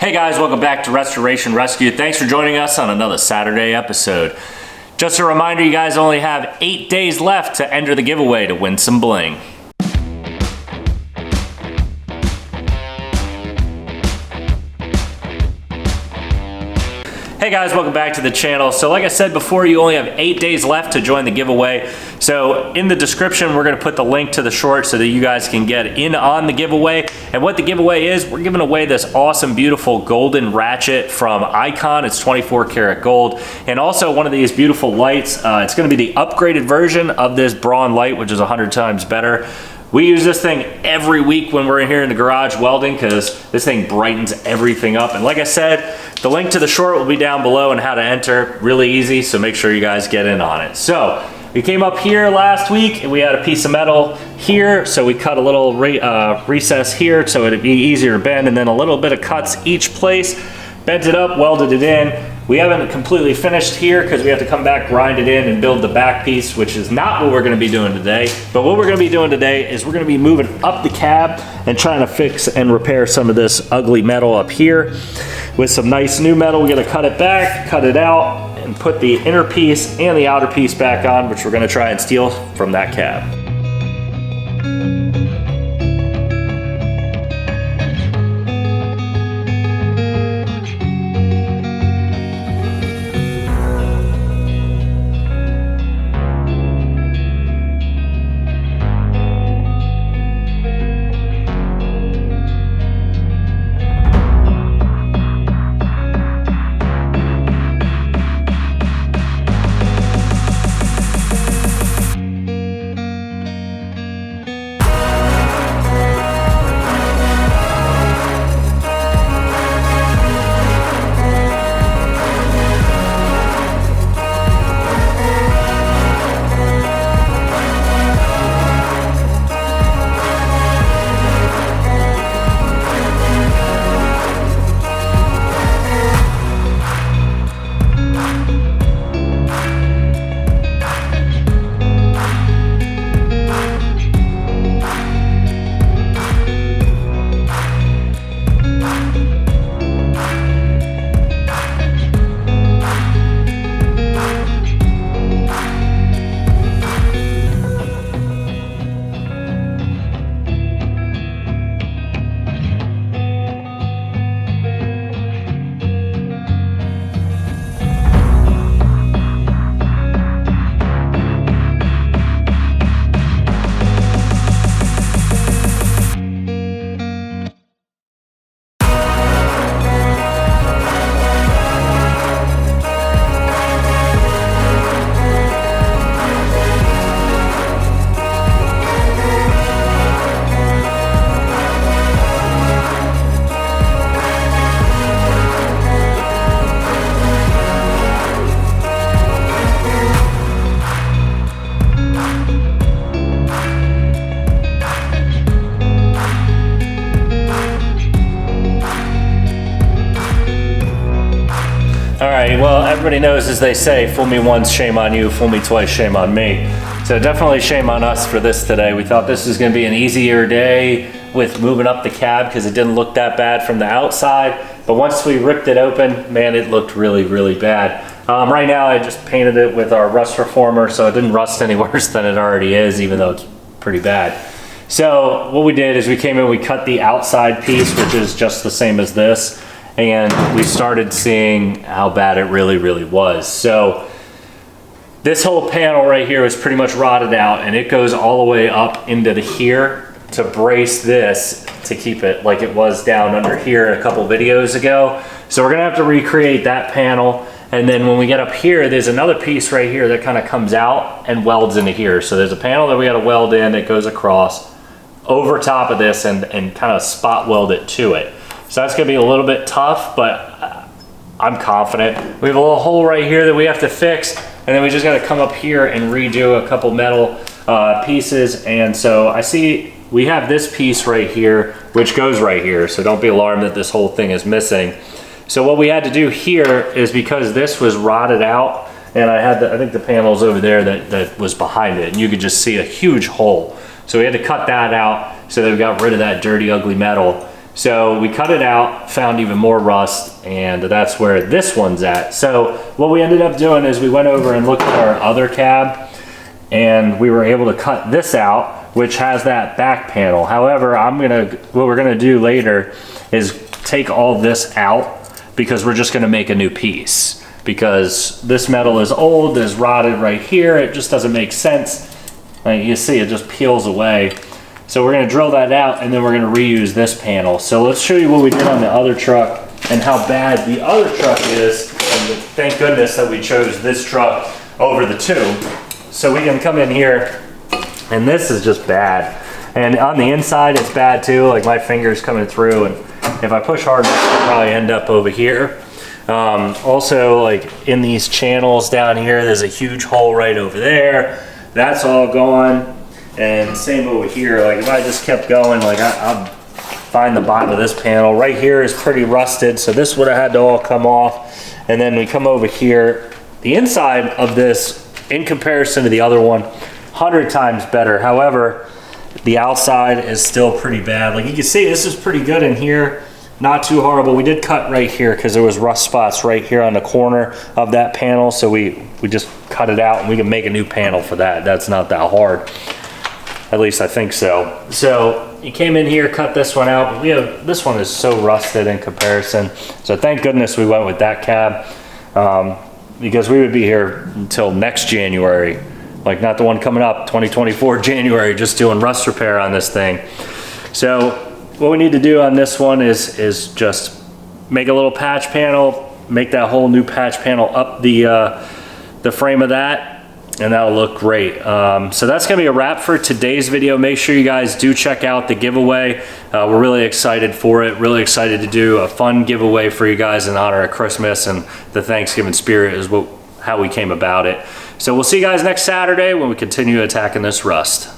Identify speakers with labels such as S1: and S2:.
S1: Hey guys, welcome back to Restoration Rescue. Thanks for joining us on another Saturday episode. Just a reminder, you guys only have 8 days left to enter the giveaway to win some bling. Hey guys, welcome back to the channel. So like I said before, you only have 8 days left to join the giveaway. So in the description, we're gonna put the link to the short so that you guys can get in on the giveaway. And what the giveaway is, we're giving away this awesome, beautiful golden Ratchet from Icon. It's 24 karat gold. And also one of these beautiful lights. It's gonna be the upgraded version of this Braun light, which is 100 times better. We use this thing every week when we're in here in the garage welding because this thing brightens everything up. And like I said, the link to the short will be down below and how to enter. Really easy, so make sure you guys get in on it. So we came up here last week and we had a piece of metal here, so we cut a little recess here so it'd be easier to bend, and then a little bit of cuts each place. Bent it up, welded it in. We haven't completely finished here because we have to come back, grind it in, and build the back piece, which is not what we're gonna be doing today. But what we're gonna be doing today is we're gonna be moving up the cab and trying to fix and repair some of this ugly metal up here. With some nice new metal, we're gonna cut it back, cut it out, and put the inner piece and the outer piece back on, which we're gonna try and steal from that cab. All right, well, everybody knows, as they say, fool me once, shame on you, fool me twice, shame on me. So definitely shame on us for this today. We thought this was gonna be an easier day with moving up the cab because it didn't look that bad from the outside. But once we ripped it open, man, it looked really, really bad. Right now, I just painted it with our rust reformer, so it didn't rust any worse than it already is, even though it's pretty bad. So what we did is we came in, we cut the outside piece, which is just the same as this, and we started seeing how bad it really, really was. So this whole panel right here was pretty much rotted out, and it goes all the way up into the here to brace this to keep it like it was down under here a couple videos ago. So we're gonna have to recreate that panel. And then when we get up here, there's another piece right here that kind of comes out and welds into here. So there's a panel that we gotta weld in that goes across over top of this and kind of spot weld it to it. So that's gonna be a little bit tough, but I'm confident. We have a little hole right here that we have to fix, and then we just gotta come up here and redo a couple metal pieces. And so I see we have this piece right here, which goes right here. So don't be alarmed that this whole thing is missing. So what we had to do here is, because this was rotted out, and I had I think the panels over there that was behind it, and you could just see a huge hole. So we had to cut that out so that we got rid of that dirty, ugly metal. So we cut it out, found even more rust, and that's where this one's at. So what we ended up doing is we went over and looked at our other cab, and we were able to cut this out, which has that back panel. However, what we're gonna do later is take all this out, because we're just gonna make a new piece. Because this metal is old, is rotted right here, it just doesn't make sense. Like you see, it just peels away. So we're gonna drill that out, and then we're gonna reuse this panel. So let's show you what we did on the other truck and how bad the other truck is. And thank goodness that we chose this truck over the two. So we can come in here, and this is just bad. And on the inside, it's bad too. Like my finger's coming through, and if I push hard enough, I'll probably end up over here. Also, like in these channels down here, there's a huge hole right over there. That's all gone. And same over here. Like if I just kept going, like I'll find the bottom of this panel. Right here is pretty rusted, so this would have had to all come off. And then we come over here. The inside of this, in comparison to the other one, 100 times better. However, the outside is still pretty bad. Like you can see, this is pretty good in here. Not too horrible. We did cut right here because there was rust spots right here on the corner of that panel. So we just cut it out, and we can make a new panel for that. That's not that hard. At least I think so. So you came in here, cut this one out. This one is so rusted in comparison. So thank goodness we went with that cab, because we would be here until next January. Like not the one coming up, 2024 January, just doing rust repair on this thing. So what we need to do on this one is just make a little patch panel, make that whole new patch panel up the frame of that, and that'll look great. So that's gonna be a wrap for today's video. Make sure you guys do check out the giveaway. We're really excited for it, really excited to do a fun giveaway for you guys in honor of Christmas, and the Thanksgiving spirit is how we came about it. So we'll see you guys next Saturday when we continue attacking this rust.